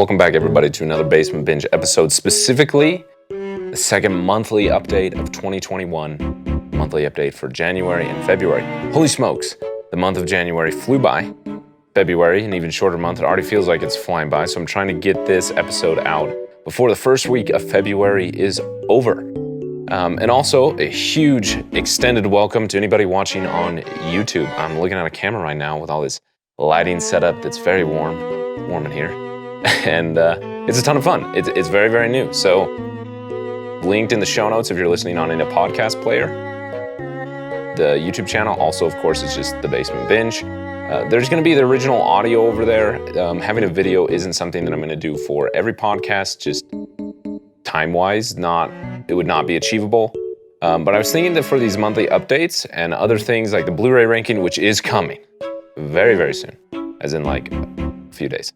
Welcome back, everybody, to another Basement Binge episode, specifically the second monthly update of 2021, monthly update for January and February. Holy smokes, the month of January flew by. February, an even shorter month, it already feels like it's flying by, so I'm trying to get this episode out before the first week of February is over. And also, a huge extended welcome to anybody watching on YouTube. I'm looking at a camera right now with all this lighting setup that's very warm in here. And it's a ton of fun. It's very, very new. So linked in the show notes if you're listening on in a podcast player. The YouTube channel also, of course, is just The Basement Binge. There's going to be the original audio over there. Having a video isn't something that I'm going to do for every podcast, just time-wise, it would not be achievable. But I was thinking that for these monthly updates and other things like the Blu-ray ranking, which is coming very, very soon, as in like a few days.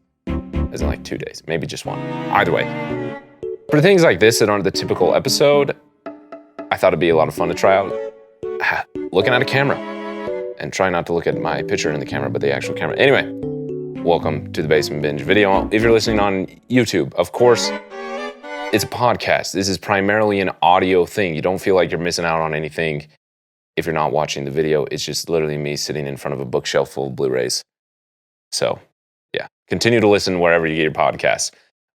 As in like 2 days, maybe just one. Either way. For things like this that aren't the typical episode, I thought it'd be a lot of fun to try out looking at a camera. And try not to look at my picture in the camera, but the actual camera. Anyway, welcome to the Basement Binge video. If you're listening on YouTube, of course, it's a podcast. This is primarily an audio thing. You don't feel like you're missing out on anything if you're not watching the video. It's just literally me sitting in front of a bookshelf full of Blu-rays. So, yeah, continue to listen wherever you get your podcasts.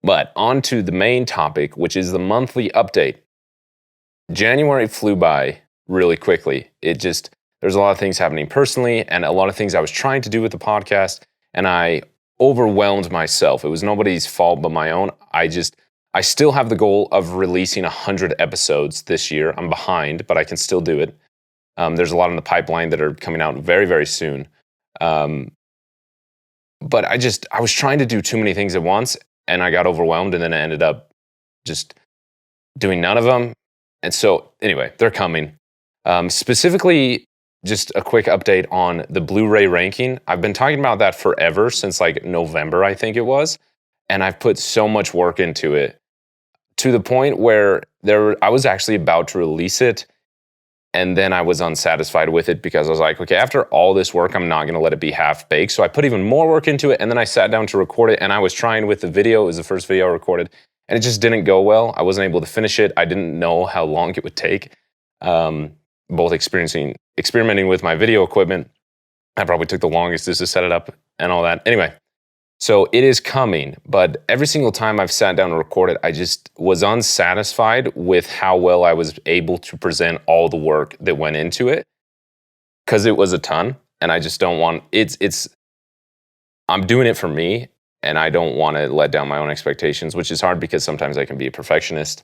But on to the main topic, which is the monthly update. January flew by really quickly. There's a lot of things happening personally and a lot of things I was trying to do with the podcast, and I overwhelmed myself. It was nobody's fault but my own. I still have the goal of releasing 100 episodes this year. I'm behind, but I can still do it. There's a lot in the pipeline that are coming out very, very soon. But I was trying to do too many things at once, and I got overwhelmed, and then I ended up just doing none of them. And so, anyway, they're coming. Specifically, just a quick update on the Blu-ray ranking. I've been talking about that forever, since like November, I think it was. And I've put so much work into it to the point where I was actually about to release it. And then I was unsatisfied with it because I was like, okay, after all this work, I'm not going to let it be half-baked. So I put even more work into it, and then I sat down to record it, and I was trying with the video. It was the first video I recorded, and it just didn't go well. I wasn't able to finish it. I didn't know how long it would take. Both experimenting with my video equipment. I probably took the longest just to set it up and all that. Anyway, so it is coming, but every single time I've sat down and recorded, I just was unsatisfied with how well I was able to present all the work that went into it, because it was a ton, and I just don't want, I'm doing it for me, and I don't want to let down my own expectations, which is hard because sometimes I can be a perfectionist.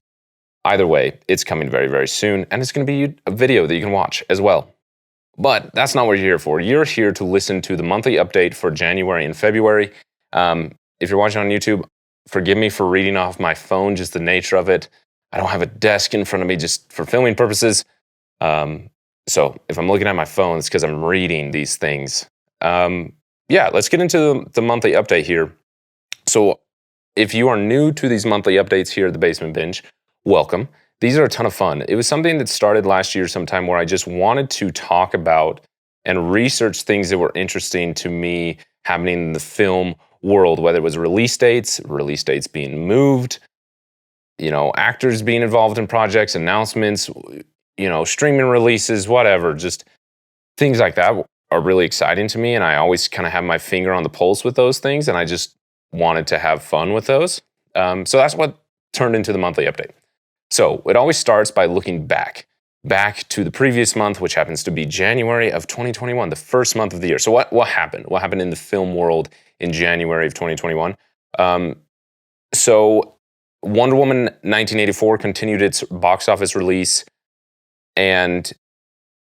Either way, it's coming very, very soon, and it's going to be a video that you can watch as well. But that's not what you're here for. You're here to listen to the monthly update for January and February. If you're watching on YouTube, forgive me for reading off my phone, just the nature of it. I don't have a desk in front of me just for filming purposes. So if I'm looking at my phone, it's because I'm reading these things. Yeah, let's get into the monthly update here. So if you are new to these monthly updates here at the Basement Binge, welcome. These are a ton of fun. It was something that started last year sometime where I just wanted to talk about and research things that were interesting to me happening in the film world, whether it was release dates being moved, actors being involved in projects, announcements, streaming releases, whatever. Just things like that are really exciting to me, and I always kind of have my finger on the pulse with those things, and I just wanted to have fun with those. So that's what turned into the monthly update. So it always starts by looking back to the previous month, which happens to be January of 2021, the first month of the year. So what happened? What happened in the film world in January of 2021? So Wonder Woman 1984 continued its box office release and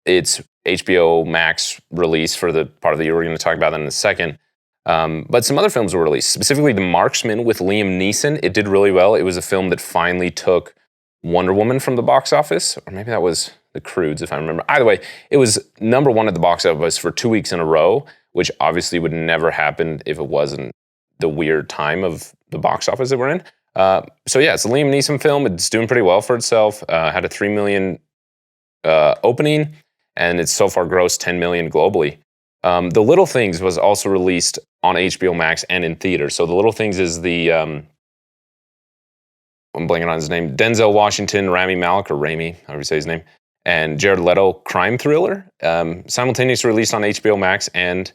its HBO Max release for the part of the year. We're going to talk about that in a second. But some other films were released, specifically The Marksman with Liam Neeson. It did really well. It was a film that finally took Wonder Woman from the box office, or maybe that was The Croods, if I remember. Either way, it was number one at the box office for 2 weeks in a row, which obviously would never happen if it wasn't the weird time of the box office that we're in. So yeah, it's a Liam Neeson film. It's doing pretty well for itself. Had a $3 million opening, and it's so far grossed $10 million globally. The Little Things was also released on HBO Max and in theaters. So The Little Things is the I'm blanking on his name, Denzel Washington, Rami Malek, or Rami, however you say his name, and Jared Leto crime thriller, simultaneously released on HBO Max and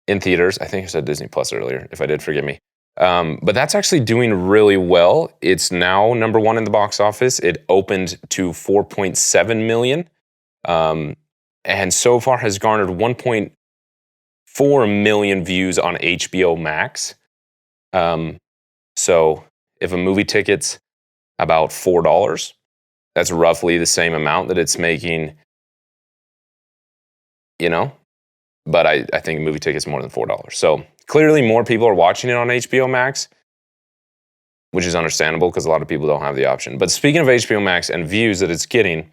in theaters. I think I said Disney Plus earlier. If I did, forgive me. But that's actually doing really well. It's now number one in the box office. It opened to 4.7 million, and so far has garnered 1.4 million views on HBO Max. So if a movie ticket's about $4, that's roughly the same amount that it's making, you know? But I think a movie ticket's more than $4. So clearly more people are watching it on HBO Max, which is understandable because a lot of people don't have the option. But speaking of HBO Max and views that it's getting,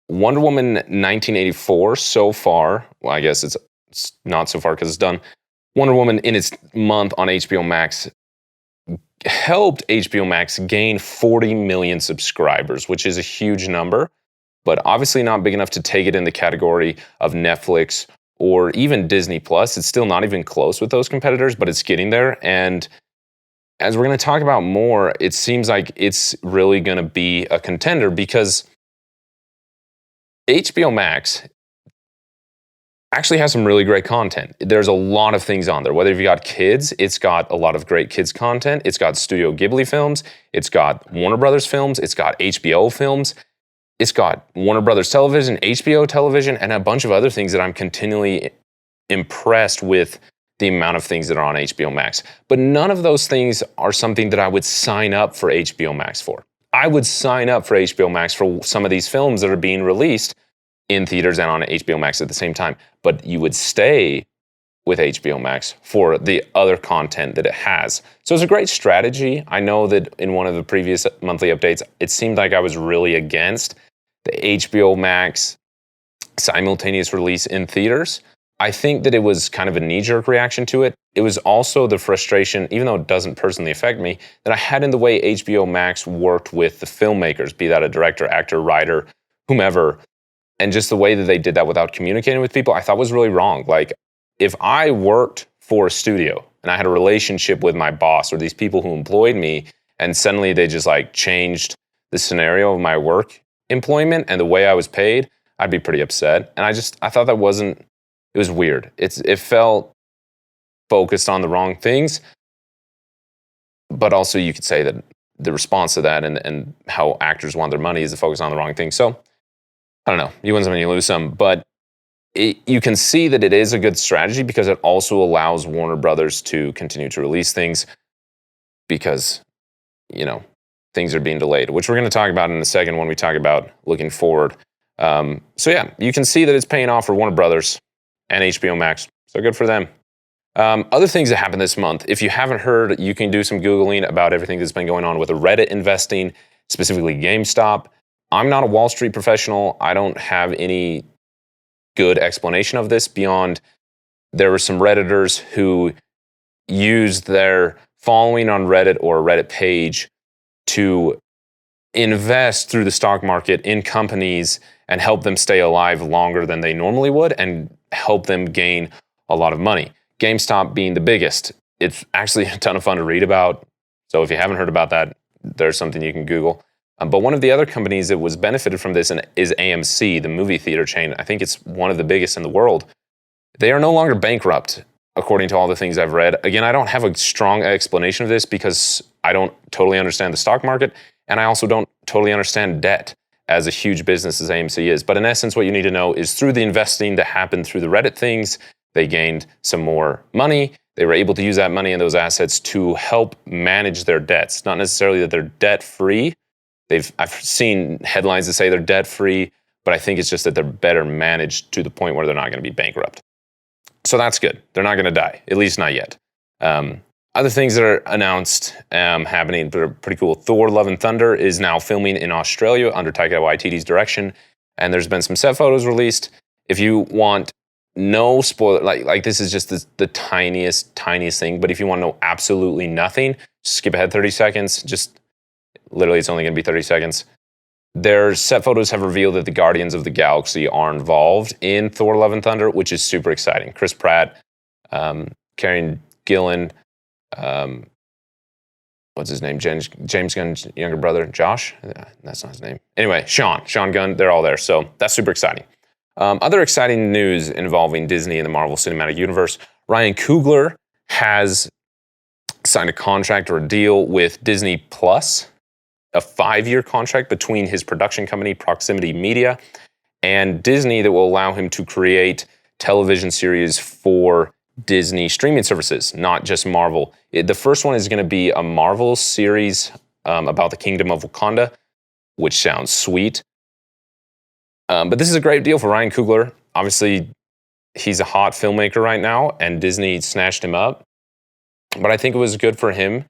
Wonder Woman 1984 so far, well, I guess it's not so far because it's done. Wonder Woman in its month on HBO Max helped HBO Max gain 40 million subscribers, which is a huge number, but obviously not big enough to take it in the category of Netflix or even Disney Plus. It's still not even close with those competitors, but it's getting there. And as we're going to talk about more, it seems like it's really going to be a contender because HBO Max actually has some really great content. There's a lot of things on there. Whether you've got kids, it's got a lot of great kids content. It's got Studio Ghibli films. It's got Warner Brothers films. It's got HBO films. It's got Warner Brothers Television, HBO Television, and a bunch of other things that I'm continually impressed with the amount of things that are on HBO Max. But none of those things are something that I would sign up for HBO Max for. I would sign up for HBO Max for some of these films that are being released in theaters and on HBO Max at the same time. But you would stay with HBO Max for the other content that it has. So it's a great strategy. I know that in one of the previous monthly updates, it seemed like I was really against the HBO Max simultaneous release in theaters. I think that it was kind of a knee-jerk reaction to it. It was also the frustration, even though it doesn't personally affect me, that I had in the way HBO Max worked with the filmmakers, be that a director, actor, writer, whomever, and just the way that they did that without communicating with people, I thought was really wrong. Like, if I worked for a studio and I had a relationship with my boss or these people who employed me, and suddenly they just like changed the scenario of my work employment and the way I was paid, I'd be pretty upset. And I thought that wasn't, it was weird. It felt focused on the wrong things, but also you could say that the response to that and how actors want their money is to focus on the wrong thing. So I don't know, you win some and you lose some, but you can see that it is a good strategy because it also allows Warner Brothers to continue to release things because, you know, things are being delayed, which we're going to talk about in a second when we talk about looking forward. So yeah, you can see that it's paying off for Warner Brothers and HBO Max. So good for them. Other things that happened this month, if you haven't heard, you can do some Googling about everything that's been going on with Reddit investing, specifically GameStop. I'm not a Wall Street professional. I don't have any good explanation of this beyond there were some Redditors who used their following on Reddit or a Reddit page to invest through the stock market in companies and help them stay alive longer than they normally would and help them gain a lot of money. GameStop being the biggest. It's actually a ton of fun to read about. So if you haven't heard about that, there's something you can Google. But one of the other companies that was benefited from this is AMC, the movie theater chain. I think it's one of the biggest in the world. They are no longer bankrupt, according to all the things I've read. Again, I don't have a strong explanation of this because I don't totally understand the stock market, and I also don't totally understand debt as a huge business as AMC is. But in essence, what you need to know is through the investing that happened through the Reddit things, they gained some more money. They were able to use that money and those assets to help manage their debts. Not necessarily that they're debt-free. I've seen headlines that say they're debt-free, but I think it's just that they're better managed to the point where they're not going to be bankrupt. So that's good. They're not going to die, at least not yet. Other things that are announced happening that are pretty cool. Thor: Love and Thunder is now filming in Australia under Taika Waititi's direction, and there's been some set photos released. If you want no spoiler, like this is just the tiniest thing, but if you want to know absolutely nothing, skip ahead 30 seconds. Just literally, it's only going to be 30 seconds. Their set photos have revealed that the Guardians of the Galaxy are involved in Thor: Love and Thunder, which is super exciting. Chris Pratt, Karen Gillan, what's his name? James Gunn's younger brother, Josh? That's not his name. Anyway, Sean Gunn, they're all there. So that's super exciting. Other exciting news involving Disney and the Marvel Cinematic Universe. Ryan Coogler has signed a contract or a deal with Disney Plus, a 5-year contract between his production company, Proximity Media, and Disney that will allow him to create television series for Disney streaming services, not just Marvel. The first one is going to be a Marvel series about the Kingdom of Wakanda, which sounds sweet. But this is a great deal for Ryan Coogler. Obviously, he's a hot filmmaker right now, and Disney snatched him up. But I think it was good for him,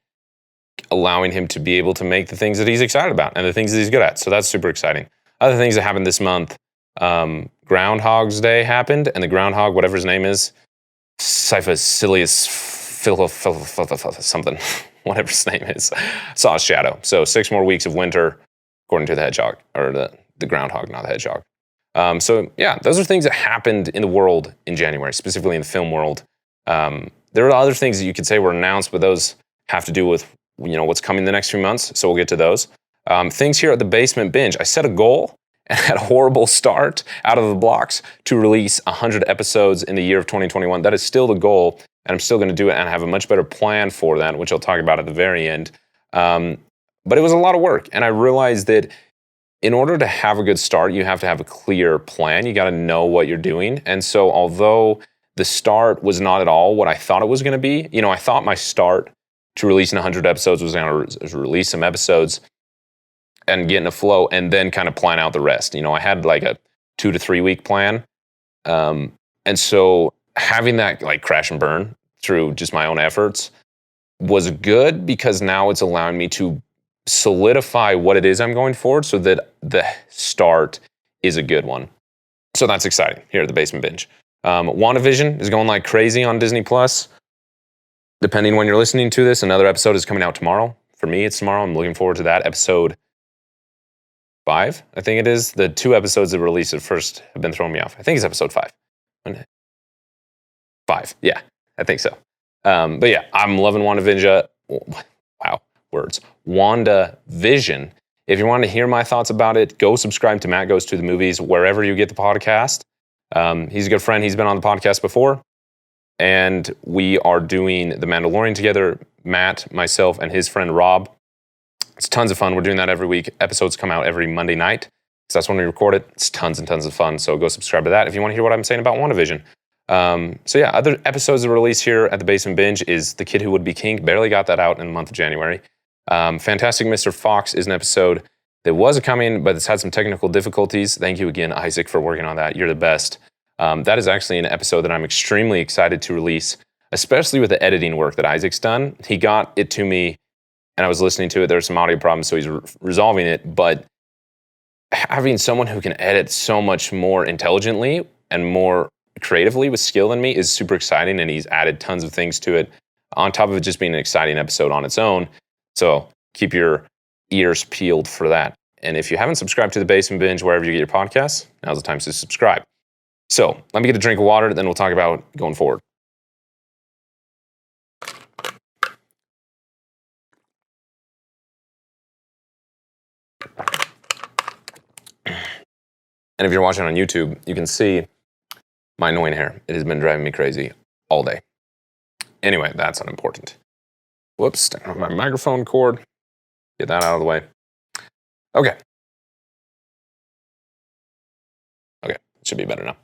allowing him to be able to make the things that he's excited about and the things that he's good at. So that's super exciting. Other things that happened this month, Groundhog's Day happened, and the Groundhog, whatever his name is, Cyphosilius something, whatever his name is, saw a shadow. So 6 more weeks of winter, according to the hedgehog, or the Groundhog, not the hedgehog. So yeah, those are things that happened in the world in January, specifically in the film world. There are other things that you could say were announced, but those have to do with what's coming the next few months. So we'll get to those. Things here at the Basement Binge. I set a goal and had a horrible start out of the blocks to release 100 episodes in the year of 2021. That is still the goal, and I'm still going to do it, and I have a much better plan for that, which I'll talk about at the very end. But it was a lot of work, and I realized that in order to have a good start, you have to have a clear plan. You got to know what you're doing. And so although the start was not at all what I thought it was going to be, I thought my start to releasing 100 episodes was going to release some episodes and get in a flow and then kind of plan out the rest. I had like a 2 to 3 week plan. And so having that like crash and burn through just my own efforts was good, because now it's allowing me to solidify what it is I'm going for so that the start is a good one. So that's exciting here at the Basement Binge. WandaVision is going like crazy on Disney Plus. Depending when you're listening to this, another episode is coming out tomorrow. For me, it's tomorrow. I'm looking forward to that. Episode 5, I think it is. The 2 episodes that were released at first have been throwing me off. I think it's episode 5. 5, yeah, I think so. But yeah, I'm loving WandaVision. Wow, words. WandaVision. If you want to hear my thoughts about it, go subscribe to Matt Goes to the Movies wherever you get the podcast. He's a good friend. He's been on the podcast before. And we are doing The Mandalorian together, Matt, myself, and his friend Rob. It's tons of fun. We're doing that every week. Episodes come out every Monday night. So that's when we record it. It's tons and tons of fun. So go subscribe to that if you want to hear what I'm saying about WandaVision. So yeah, other episodes that release here at the Basement Binge is The Kid Who Would Be King. Barely got that out in the month of January. Fantastic Mr. Fox is an episode that was coming, but it's had some technical difficulties. Thank you again, Isaac, for working on that. You're the best. That is actually an episode that I'm extremely excited to release, especially with the editing work that Isaac's done. He got it to me, and I was listening to it. There's some audio problems, so he's resolving it. But having someone who can edit so much more intelligently and more creatively with skill than me is super exciting, and he's added tons of things to it, on top of it just being an exciting episode on its own. So keep your ears peeled for that. And if you haven't subscribed to the Basement Binge wherever you get your podcasts, now's the time to subscribe. So let me get a drink of water, then we'll talk about going forward. And if you're watching on YouTube, you can see my annoying hair. It has been driving me crazy all day. Anyway, that's unimportant. Whoops, sticking on my microphone cord. Get that out of the way. Okay. Okay, it should be better now.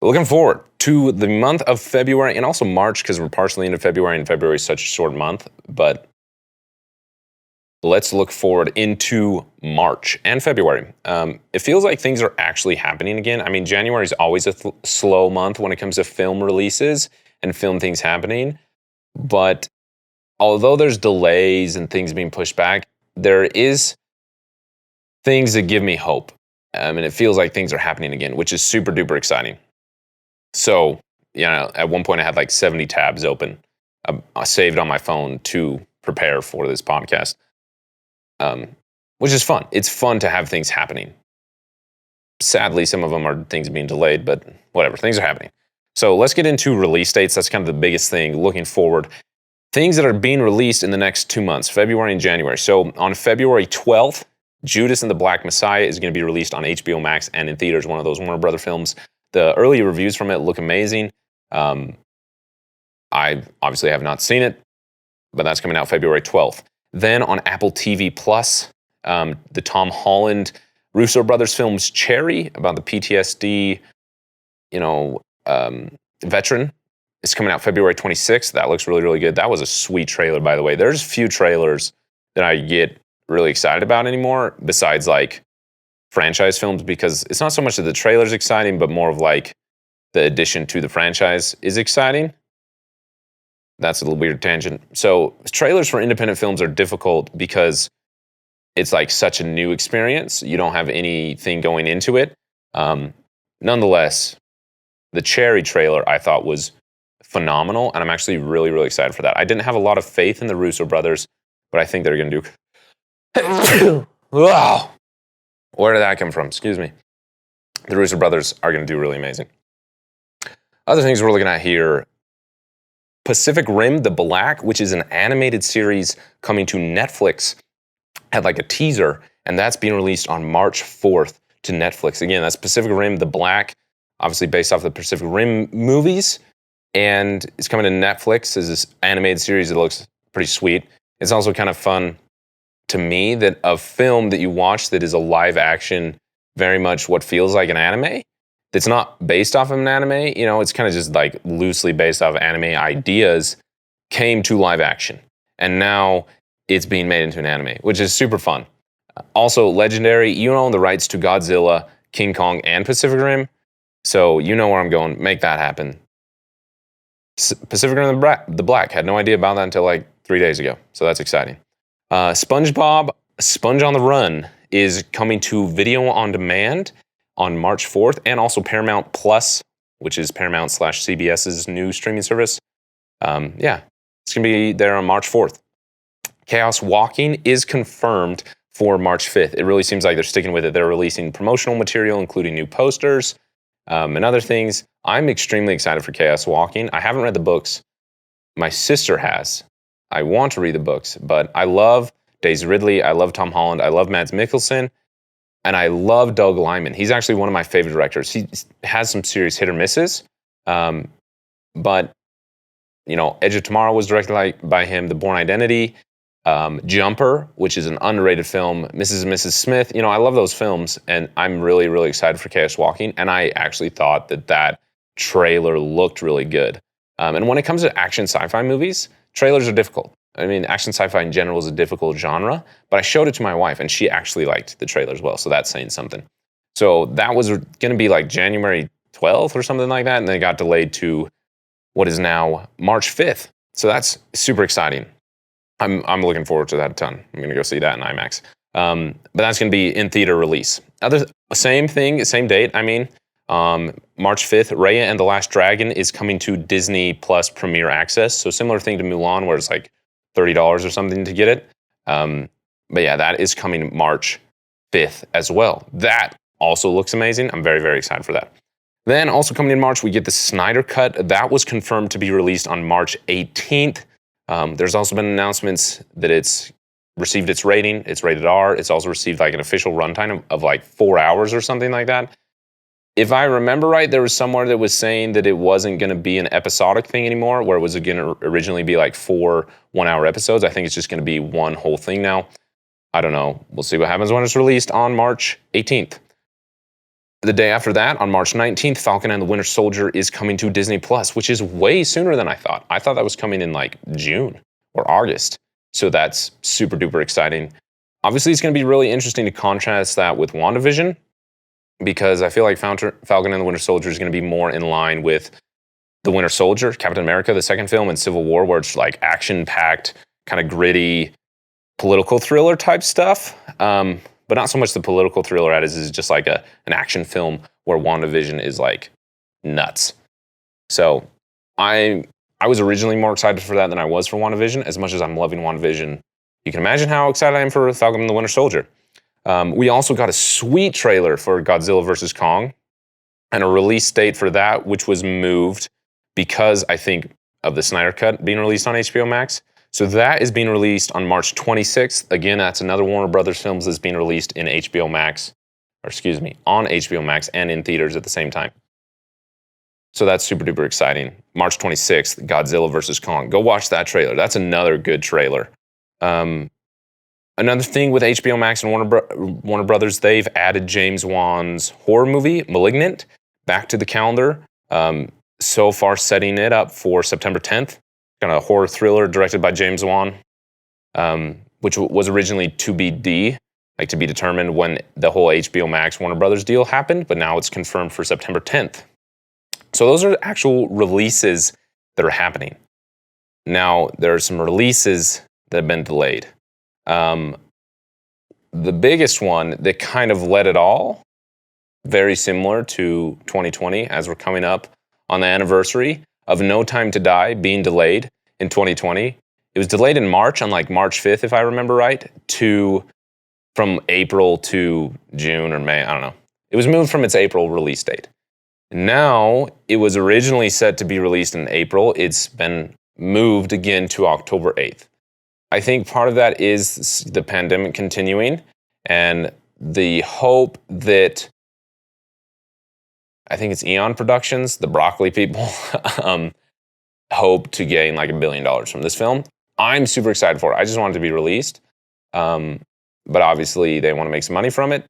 Looking forward to the month of February and also March, because we're partially into February, and February is such a short month. But let's look forward into March and February. It feels like things are actually happening again. I mean, January is always a slow month when it comes to film releases and film things happening. But although there's delays and things being pushed back, there is things that give me hope. And it feels like things are happening again, which is super duper exciting. So, at one point I had like 70 tabs open, saved on my phone to prepare for this podcast, which is fun. It's fun to have things happening. Sadly, some of them are things being delayed, but whatever, things are happening. So let's get into release dates. That's kind of the biggest thing looking forward. things that are being released in the next 2 months, February and January. So on February 12th, Judas and the Black Messiah is going to be released on HBO Max and in theaters, one of those Warner Brother films. The early reviews from it look amazing. I obviously have not seen it, but that's coming out February 12th. Then on Apple TV Plus, the Tom Holland Russo brothers films Cherry, about the PTSD, veteran, is coming out February 26th. That looks really, really good. That was a sweet trailer, by the way. There's few trailers that I get really excited about anymore, besides like franchise films, because it's not so much that the trailer's exciting, but more of like the addition to the franchise is exciting. That's a little weird tangent. So trailers for independent films are difficult because it's like such a new experience. You don't have anything going into it. Nonetheless, the Cherry trailer I thought was phenomenal, and I'm actually really, really excited for that. I didn't have a lot of faith in the Russo brothers, but I think they're going to do... Wow. Where did that come from? Excuse me. The Russo brothers are going to do really amazing. Other things we're looking at here, Pacific Rim The Black, which is an animated series coming to Netflix, had like a teaser, and that's being released on March 4th to Netflix. Again, that's Pacific Rim The Black, obviously based off the Pacific Rim movies, and it's coming to Netflix as this animated series that looks pretty sweet. It's also kind of fun to me that a film that you watch that is a live action, very much what feels like an anime, that's not based off of an anime, it's kind of just like loosely based off of anime ideas, came to live action. And now it's being made into an anime, which is super fun. Also, Legendary, you own the rights to Godzilla, King Kong, and Pacific Rim. So you know where I'm going. Make that happen. Pacific Rim The Black. Had no idea about that until like 3 days ago. So that's exciting. Spongebob, Sponge on the Run, is coming to video on demand on March 4th, and also Paramount Plus, which is Paramount/CBS's new streaming service. It's going to be there on March 4th. Chaos Walking is confirmed for March 5th. It really seems like they're sticking with it. They're releasing promotional material, including new posters and other things. I'm extremely excited for Chaos Walking. I haven't read the books. My sister has. I want to read the books, but I love Daisy Ridley. I love Tom Holland. I love Mads Mikkelsen. And I love Doug Liman. He's actually one of my favorite directors. He has some serious hit or misses. But, Edge of Tomorrow was directed by him. The Bourne Identity. Jumper, which is an underrated film. Mrs. and Mrs. Smith. I love those films. And I'm really, really excited for Chaos Walking. And I actually thought that trailer looked really good. And when it comes to action sci-fi movies, trailers are difficult. I mean, action sci-fi in general is a difficult genre, but I showed it to my wife, and she actually liked the trailer as well, so that's saying something. So that was going to be like January 12th or something like that, and then it got delayed to what is now March 5th. So that's super exciting. I'm looking forward to that a ton. I'm going to go see that in IMAX. But that's going to be in theater release. Same date, March 5th, Raya and the Last Dragon is coming to Disney Plus Premier Access. So similar thing to Mulan, where it's like $30 or something to get it. But yeah, that is coming March 5th as well. That also looks amazing. I'm very, very excited for that. Then also coming in March, we get the Snyder Cut. That was confirmed to be released on March 18th. There's also been announcements that it's received its rating. It's rated R. It's also received like an official runtime of like 4 hours or something like that. If I remember right, there was somewhere that was saying that it wasn't going to be an episodic thing anymore, where it was going to originally be like 4 one-hour episodes. I think it's just going to be one whole thing now. I don't know. We'll see what happens when it's released on March 18th. The day after that, on March 19th, Falcon and the Winter Soldier is coming to Disney Plus, which is way sooner than I thought. I thought that was coming in like June or August. So that's super duper exciting. Obviously, it's going to be really interesting to contrast that with WandaVision, because I feel like Falcon and the Winter Soldier is going to be more in line with The Winter Soldier, Captain America, the second film, and Civil War, where it's like action-packed, kind of gritty, political thriller type stuff. But not so much the political thriller as is just like an action film where WandaVision is like nuts. So I was originally more excited for that than I was for WandaVision. As much as I'm loving WandaVision, you can imagine how excited I am for Falcon and the Winter Soldier. We also got a sweet trailer for Godzilla vs. Kong and a release date for that, which was moved because I think of the Snyder Cut being released on HBO Max. So that is being released on March 26th. Again, that's another Warner Brothers films that's being released in HBO Max, or excuse me, on HBO Max and in theaters at the same time. So that's super duper exciting. March 26th, Godzilla vs. Kong. Go watch that trailer. That's another good trailer. Another thing with HBO Max and Warner Brothers, they've added James Wan's horror movie, Malignant, back to the calendar. So far setting it up for September 10th. Kind of a horror thriller directed by James Wan, which was originally to be determined when the whole HBO Max Warner Brothers deal happened, but now it's confirmed for September 10th. So those are actual releases that are happening. Now, there are some releases that have been delayed. The biggest one that kind of led it all, very similar to 2020, as we're coming up on the anniversary of No Time to Die being delayed in 2020. It was delayed in March, on like March 5th, if I remember right, from April to June or May, I don't know. It was moved from its April release date. Now, it was originally set to be released in April. It's been moved again to October 8th. I think part of that is the pandemic continuing and the hope that, I think it's Eon Productions, the broccoli people, hope to gain like $1 billion from this film. I'm super excited for it. I just want it to be released. But obviously they want to make some money from it.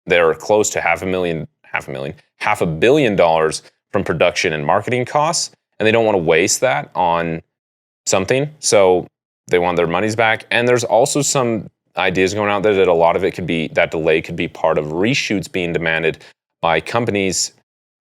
They're close to $500 million from production and marketing costs, and they don't want to waste that on something. So they want their monies back. And there's also some ideas going out there that a lot of it could be, that delay could be part of reshoots being demanded by companies,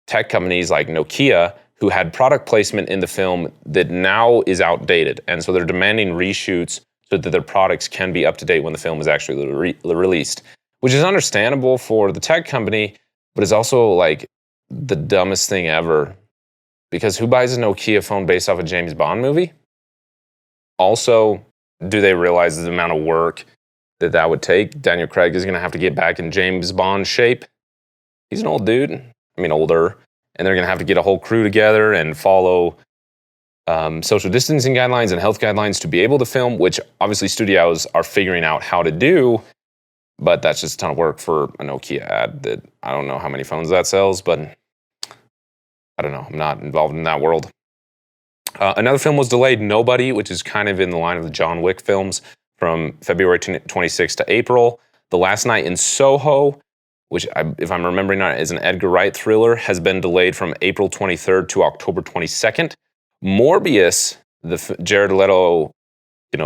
tech companies like Nokia, who had product placement in the film that now is outdated. And so they're demanding reshoots so that their products can be up to date when the film is actually released, which is understandable for the tech company, but it's also like the dumbest thing ever, because who buys a Nokia phone based off a James Bond movie? Also, do they realize the amount of work that would take? Daniel Craig is going to have to get back in James Bond shape. He's an old dude. I mean, older. And they're going to have to get a whole crew together and follow social distancing guidelines and health guidelines to be able to film, which obviously studios are figuring out how to do. But that's just a ton of work for a Nokia ad that I don't know how many phones that sells, but I don't know. I'm not involved in that world. Another film was delayed, Nobody, which is kind of in the line of the John Wick films, from February 26th to April. The Last Night in Soho, which, if I'm remembering right, is an Edgar Wright thriller, has been delayed from April 23rd to October 22nd. Morbius, the Jared Leto,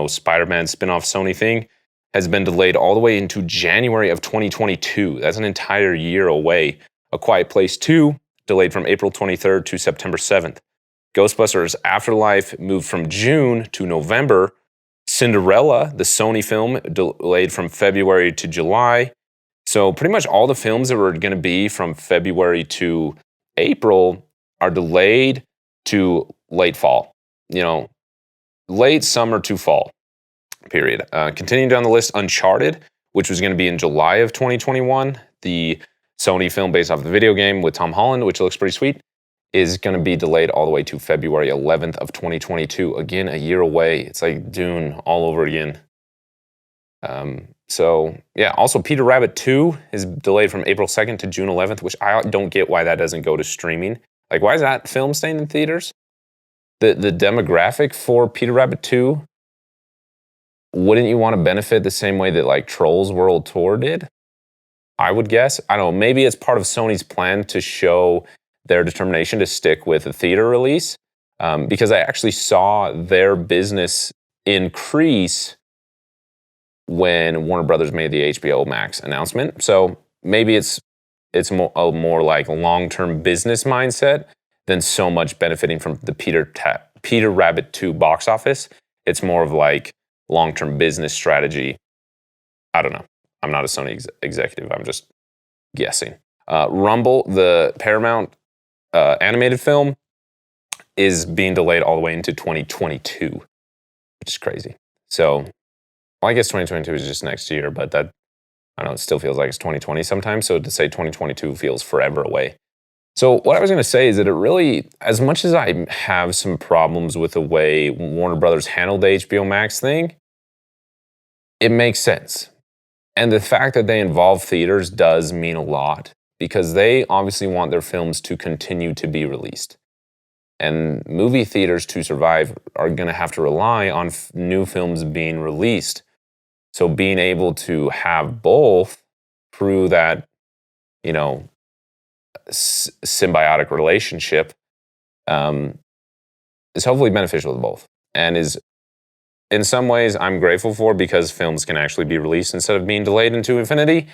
Spider-Man spin-off Sony thing, has been delayed all the way into January of 2022. That's an entire year away. A Quiet Place 2, delayed from April 23rd to September 7th. Ghostbusters Afterlife moved from June to November. Cinderella, the Sony film, delayed from February to July. So pretty much all the films that were going to be from February to April are delayed to late fall. Late summer to fall, period. Continuing down the list, Uncharted, which was going to be in July of 2021. The Sony film based off the video game with Tom Holland, which looks pretty sweet, is going to be delayed all the way to February 11th of 2022. Again, a year away. It's like Dune all over again. Also Peter Rabbit 2 is delayed from April 2nd to June 11th, which I don't get why that doesn't go to streaming. Like, why is that film staying in theaters? The demographic for Peter Rabbit 2, wouldn't you want to benefit the same way that like Trolls World Tour did? I would guess. I don't know. Maybe it's part of Sony's plan to show their determination to stick with a theater release, because I actually saw their business increase when Warner Brothers made the HBO Max announcement. So maybe it's more like a long-term business mindset than so much benefiting from the Peter Rabbit 2 box office. It's more of like long-term business strategy. I don't know. I'm not a Sony executive. I'm just guessing. Rumble, the Paramount animated film, is being delayed all the way into 2022, which is crazy. So, well, I guess 2022 is just next year, but that, I don't know, it still feels like it's 2020 sometimes. So to say 2022 feels forever away. So what I was going to say is that it really, as much as I have some problems with the way Warner Brothers handled the HBO Max thing, it makes sense. And the fact that they involve theaters does mean a lot because they obviously want their films to continue to be released. And movie theaters to survive are going to have to rely on new films being released. So being able to have both through that, symbiotic relationship is hopefully beneficial to both, and is in some ways I'm grateful for because films can actually be released instead of being delayed into infinity.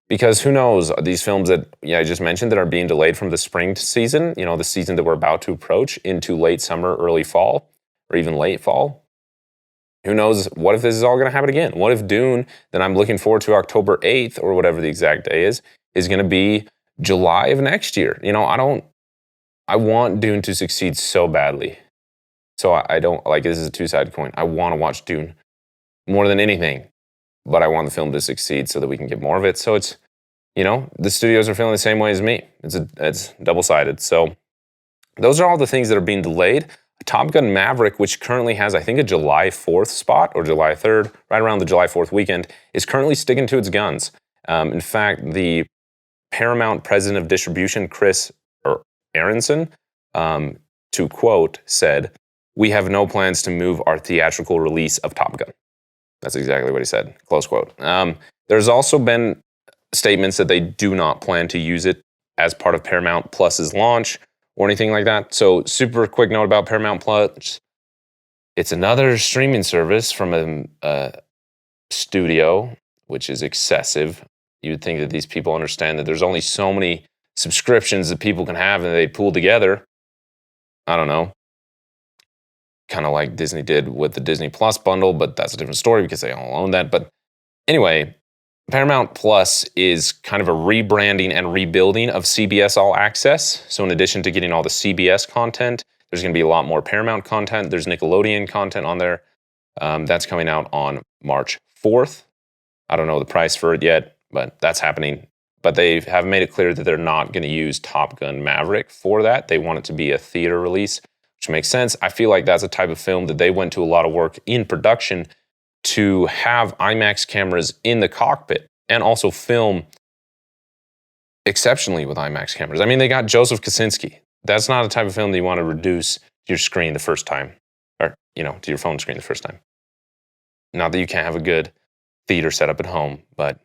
Because who knows, these films that I just mentioned that are being delayed from the spring season, the season that we're about to approach, into late summer, early fall, or even late fall. Who knows, what if this is all going to happen again? What if Dune, that I'm looking forward to October 8th, or whatever the exact day is going to be July of next year? I want Dune to succeed so badly. So I don't, this is a two-sided coin. I want to watch Dune more than anything, but I want the film to succeed so that we can get more of it. So it's, the studios are feeling the same way as me. It's double-sided. So those are all the things that are being delayed. Top Gun Maverick, which currently has, I think, a July 4th spot, or July 3rd, right around the July 4th weekend, is currently sticking to its guns. In fact, the Paramount president of distribution, Chris Aronson, to quote, said, "We have no plans to move our theatrical release of Top Gun." That's exactly what he said, close quote. There's also been statements that they do not plan to use it as part of Paramount Plus's launch or anything like that. So super quick note about Paramount Plus. It's another streaming service from a studio, which is excessive. You would think that these people understand that there's only so many subscriptions that people can have and they pool together. I don't know. Kind of like Disney did with the Disney Plus bundle, but that's a different story because they all own that. But anyway, Paramount Plus is kind of a rebranding and rebuilding of CBS All Access. So in addition to getting all the CBS content, there's going to be a lot more Paramount content. There's Nickelodeon content on there. That's coming out on March 4th. I don't know the price for it yet, but that's happening. But they have made it clear that they're not going to use Top Gun Maverick for that. They want it to be a theater release, which makes sense. I feel like that's a type of film that they went to a lot of work in production to have IMAX cameras in the cockpit and also film exceptionally with IMAX cameras. I mean, they got Joseph Kosinski. That's not a type of film that you want to reduce to your screen the first time, or, to your phone screen the first time. Not that you can't have a good theater setup at home, but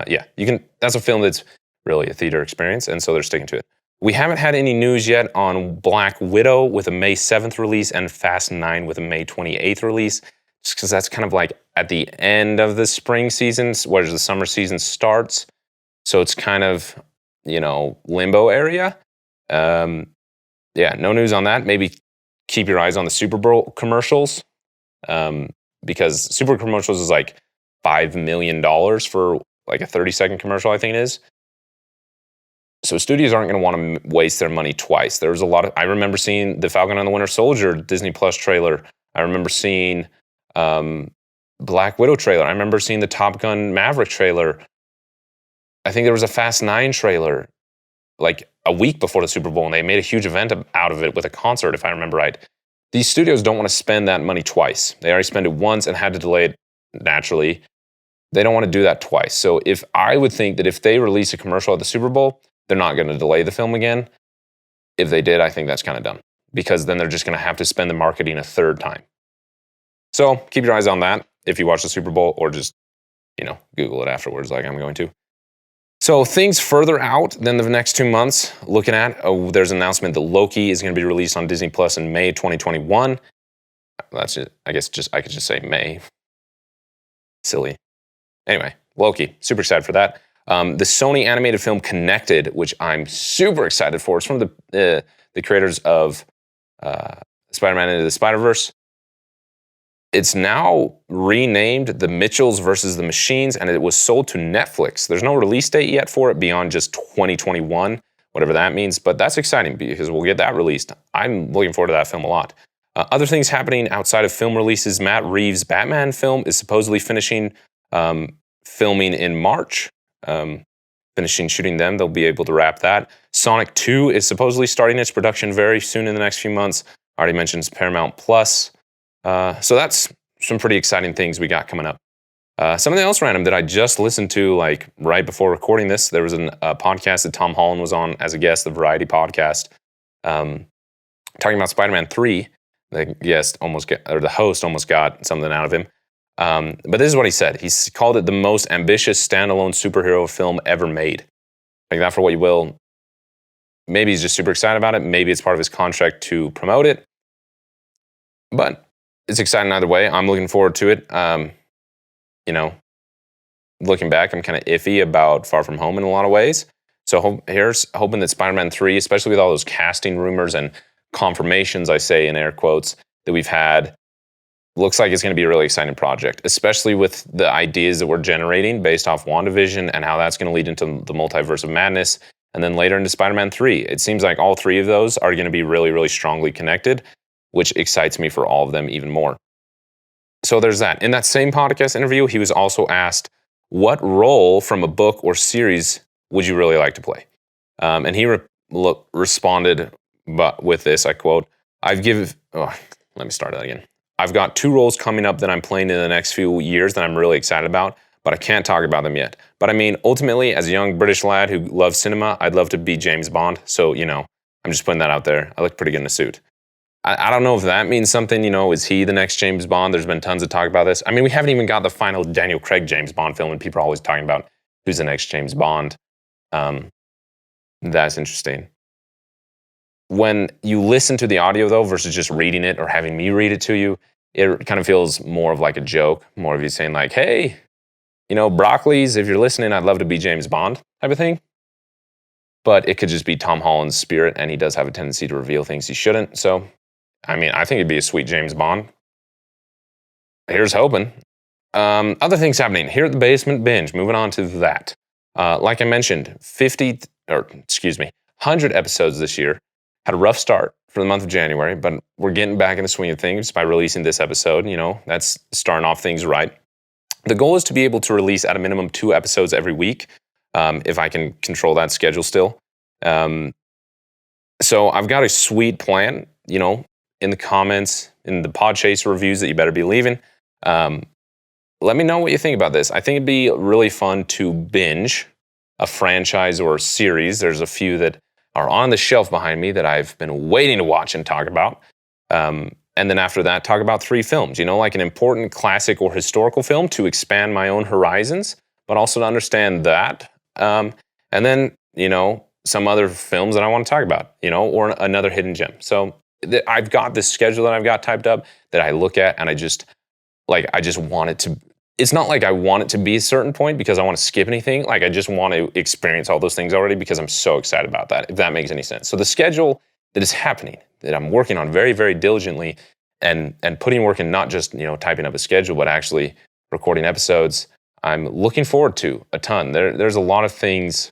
you can. That's a film that's really a theater experience, and so they're sticking to it. We haven't had any news yet on Black Widow with a May 7th release and Fast 9 with a May 28th release, just because that's kind of like at the end of the spring season, whereas the summer season starts. So it's kind of, limbo area. No news on that. Maybe keep your eyes on the Super Bowl commercials, because Super Bowl commercials is like $5 million for like a 30-second commercial, I think it is. So studios aren't going to want to waste their money twice. There was a lot of, I remember seeing the Falcon and the Winter Soldier Disney Plus trailer. I remember seeing Black Widow trailer. I remember seeing the Top Gun Maverick trailer. I think there was a Fast 9 trailer like a week before the Super Bowl, and they made a huge event out of it with a concert, if I remember right. These studios don't want to spend that money twice. They already spent it once and had to delay it naturally. They don't want to do that twice. So I would think that if they release a commercial at the Super Bowl, they're not going to delay the film again. If they did, I think that's kind of dumb, because then they're just going to have to spend the marketing a third time. So keep your eyes on that if you watch the Super Bowl, or just, Google it afterwards like I'm going to. So things further out than the next 2 months, looking at, there's an announcement that Loki is going to be released on Disney Plus in May 2021. That's it. I guess I could just say May. Silly. Anyway, Loki, super excited for that. The Sony animated film Connected, which I'm super excited for. It's from the creators of Spider-Man Into the Spider-Verse. It's now renamed The Mitchells versus the Machines, and it was sold to Netflix. There's no release date yet for it beyond just 2021, whatever that means, but that's exciting because we'll get that released. I'm looking forward to that film a lot. Other things happening outside of film releases, Matt Reeves' Batman film is supposedly finishing filming in March. Filming finishing shooting them, they'll be able to wrap that. Sonic 2 is supposedly starting its production very soon in the next few months. I already mentioned Paramount Plus. So that's some pretty exciting things we got coming up. Something else random that I just listened to like right before recording this, there was a podcast that Tom Holland was on as a guest, the Variety podcast, talking about Spider-Man 3. The host almost got something out of him. But this is what he said. He called it the most ambitious standalone superhero film ever made. Like that for what you will. Maybe he's just super excited about it. Maybe it's part of his contract to promote it. But it's exciting either way. I'm looking forward to it. Looking back, I'm kind of iffy about Far From Home in a lot of ways. So here's hoping that Spider-Man 3, especially with all those casting rumors and confirmations, I say in air quotes, that we've had, looks like it's going to be a really exciting project, especially with the ideas that we're generating based off WandaVision and how that's going to lead into the multiverse of madness, and then later into Spider-Man 3. It seems like all three of those are going to be really, really strongly connected, which excites me for all of them even more. So there's that. In that same podcast interview, he was also asked, what role from a book or series would you really like to play? And he responded with this, I quote, let me start that again. I've got 2 roles coming up that I'm playing in the next few years that I'm really excited about, but I can't talk about them yet. But I mean, ultimately, as a young British lad who loves cinema, I'd love to be James Bond. So, I'm just putting that out there. I look pretty good in a suit. I don't know if that means something, is he the next James Bond? There's been tons of talk about this. I mean, we haven't even got the final Daniel Craig James Bond film, and people are always talking about who's the next James Bond. That's interesting. When you listen to the audio, though, versus just reading it or having me read it to you, it kind of feels more of like a joke, more of you saying like, hey, Broccoli's, if you're listening, I'd love to be James Bond type of thing. But it could just be Tom Holland's spirit, and he does have a tendency to reveal things he shouldn't. So, I mean, I think it'd be a sweet James Bond. Here's hoping. Other things happening here at the Basement Binge. Moving on to that. Like I mentioned, 100 episodes this year. Had a rough start for the month of January, but we're getting back in the swing of things by releasing this episode. That's starting off things right. The goal is to be able to release at a minimum 2 episodes every week, if I can control that schedule still. So I've got a sweet plan, in the comments, in the Podchaser reviews that you better be leaving. Let me know what you think about this. I think it'd be really fun to binge a franchise or a series. There's a few that are on the shelf behind me that I've been waiting to watch and talk about. And then after that, talk about 3 films, like an important classic or historical film to expand my own horizons, but also to understand that. And then, some other films that I want to talk about, or another hidden gem. So I've got this schedule that I've got typed up that I look at, and I just want it to, it's not like I want it to be a certain point because I want to skip anything. Like I just want to experience all those things already because I'm so excited about that, if that makes any sense. So the schedule that is happening, that I'm working on very, very diligently and putting work in, not just, typing up a schedule, but actually recording episodes, I'm looking forward to a ton. There's a lot of things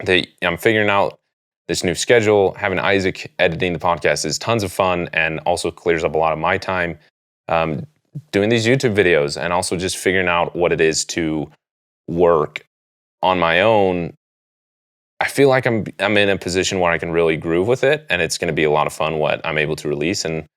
that I'm figuring out. This new schedule, having Isaac editing the podcast is tons of fun and also clears up a lot of my time. Doing these YouTube videos and also just figuring out what it is to work on my own. I feel like I'm in a position where I can really groove with it, and it's going to be a lot of fun what I'm able to release, and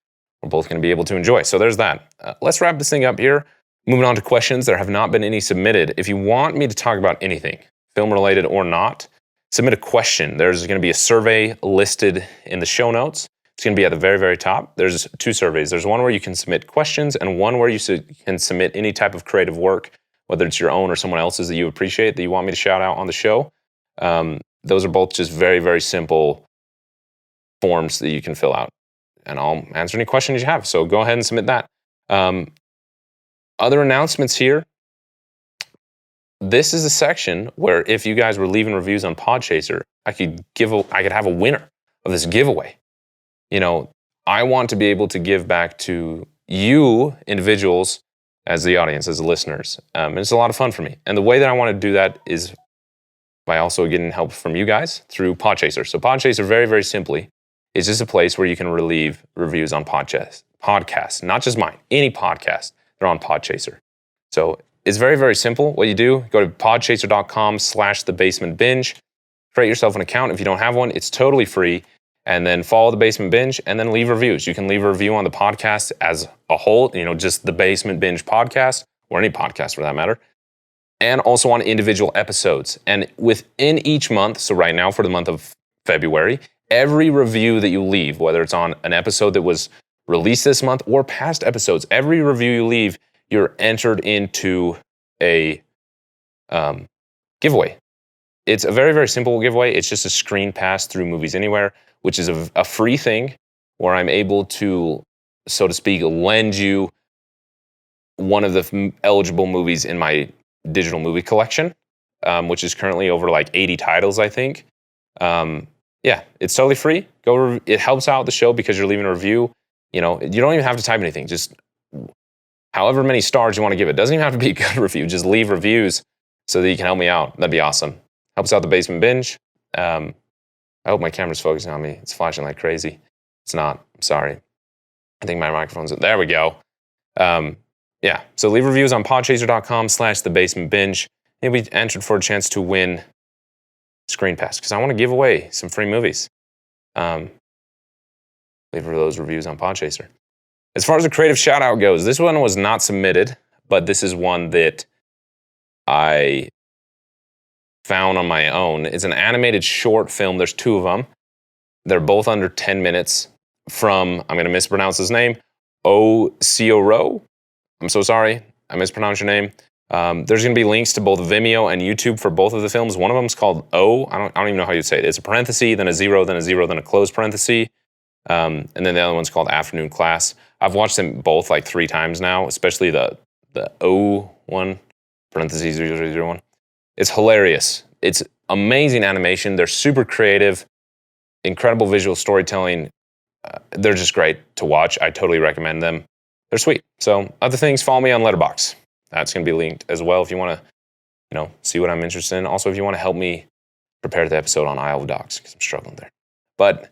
we're both going to be able to enjoy. So there's that. Let's wrap this thing up here. Moving on to questions. There have not been any submitted. If you want me to talk about anything, film related or not, submit a question. There's going to be a survey listed in the show notes. It's going to be at the very, very top. There's 2 surveys. There's one where you can submit questions and one where you can submit any type of creative work, whether it's your own or someone else's that you appreciate, that you want me to shout out on the show. Those are both just very, very simple forms that you can fill out. And I'll answer any questions you have. So go ahead and submit that. Other announcements here. This is a section where if you guys were leaving reviews on Podchaser, I could have a winner of this giveaway. I want to be able to give back to you individuals as the audience, as the listeners. And it's a lot of fun for me. And the way that I want to do that is by also getting help from you guys through Podchaser. So Podchaser, very, very simply, is just a place where you can leave reviews on podcasts, not just mine, any podcast. They're on Podchaser. So it's very, very simple. What you do, go to podchaser.com/thebasementbinge, create yourself an account. If you don't have one, it's totally free. And then follow The Basement Binge and then leave reviews. You can leave a review on the podcast as a whole, just The Basement Binge podcast, or any podcast for that matter, and also on individual episodes. And within each month, so right now for the month of February, every review that you leave, whether it's on an episode that was released this month or past episodes, every review you leave, you're entered into a giveaway. It's a very, very simple giveaway. It's just a screen pass through Movies Anywhere, which is a free thing where I'm able to, so to speak, lend you one of the eligible movies in my digital movie collection, which is currently over like 80 titles, I think. Yeah, it's totally free. It helps out the show because you're leaving a review. You don't even have to type anything. Just however many stars you want to give it. Doesn't even have to be a good review. Just leave reviews so that you can help me out. That'd be awesome. Helps out The Basement Binge. I hope my camera's focusing on me. It's flashing like crazy. It's not. I'm sorry. I think my microphone's... There we go. Yeah, so leave reviews on podchaser.com/thebasementbinge. You'll be entered for a chance to win Screen Pass, because I want to give away some free movies. Leave those reviews on Podchaser. As far as the creative shout-out goes, this one was not submitted, but this is one that I found on my own. It's an animated short film. There's 2 of them. They're both under 10 minutes from, I'm going to mispronounce his name, Seo-ro. I'm so sorry. I mispronounced your name. There's going to be links to both Vimeo and YouTube for both of the films. One of them is called O. I don't even know how you'd say it. It's a parenthesis, then a zero, then a zero, then a closed parenthesis. And then the other one's called Afternoon Class. I've watched them both like 3 times now, especially the O one, parentheses 0001. It's hilarious. It's amazing animation. They're super creative, incredible visual storytelling. They're just great to watch. I totally recommend them. They're sweet. So other things, follow me on Letterboxd. That's going to be linked as well if you want to, see what I'm interested in. Also, if you want to help me prepare the episode on Isle of Dogs, because I'm struggling there. But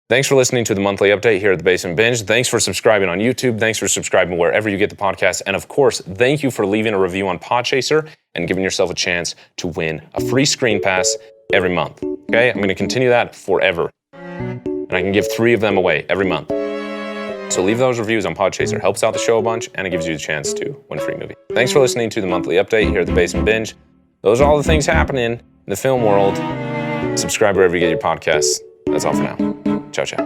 thanks for listening to the monthly update here at The Basement Binge. Thanks for subscribing on YouTube. Thanks for subscribing wherever you get the podcast. And of course, thank you for leaving a review on Podchaser and giving yourself a chance to win a free Screen Pass every month. Okay? I'm going to continue that forever. And I can give 3 of them away every month. So leave those reviews on Podchaser. It helps out the show a bunch, and it gives you a chance to win a free movie. Thanks for listening to the monthly update here at The Basement Binge. Those are all the things happening in the film world. Subscribe wherever you get your podcasts. That's all for now. Ciao, ciao.